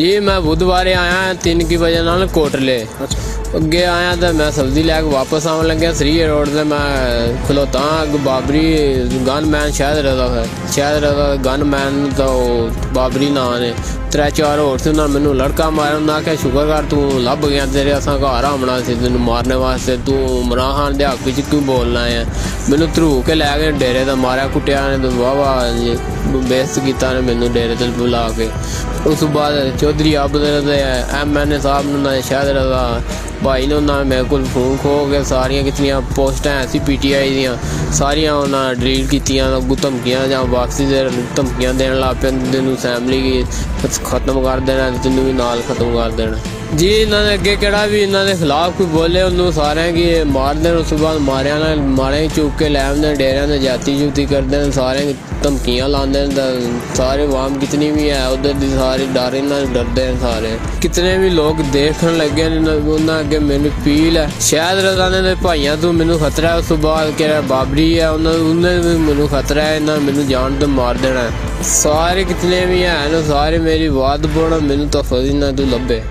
जी मैं बुधवार आया 3 की बजे नाल कोटले अगे आया तो मैं सब्जी लैके वापस आवन लग्या 3 रोड से मैं खलोता अग बाबरी गनमैन शायद गनमैन तो बाबरी ना ने 3-4 होर से उन्होंने मैनू लड़का मारा उन्हें आख्या शुक्र कर तू लभ गया तेरे असा घर आमना से तेन मारने वास्ते तू इमरान खान के हक च क्यों बोलना है। मैनू धरू के लै गए डेरे तो मारा कुटिया ने तो वाह वाह बेइज्जत किया ने मैनू डेरे ते बुला के। उस बाद चौधरी अब्दुल MNA साहब ने शायद रजा भाई ने उन्होंने मेरे को फोन खो के सारिया कितनिया पोस्टां ऐसी PTI दियाँ सारिया उन्होंने डिलीट कीतियां धमकियां जां वापसी दे धमकियां देन लग पे तेनू फैमिली की खत्म कर देना तेनू भी नाल खत्म कर देना। जी इन्होंने अगे केड़ा भी इन्होंने खिलाफ कोई बोले उन्होंने सारे की मार देन। उस बाद मारे चुक के लै आंदे डेरिया ने जाती जुती करते हैं सारे धमकियां लाते हैं। सारे वाम कितनी भी है उधर की सारी डर इन्हें डरते हैं सारे कितने भी लोग देखने लगे उन्हें अगे मेरी अपील है शायद रजा ने भाइयों तो मैनू खतरा है। उस बाद क्या बाबरी है उन्हें भी मैनू खतरा है इन्हें मैनू जान तो मार देना है। सारे कितने भी हैं सारे मेरी बात बोलना मैनू तो फजी ना तू लभे।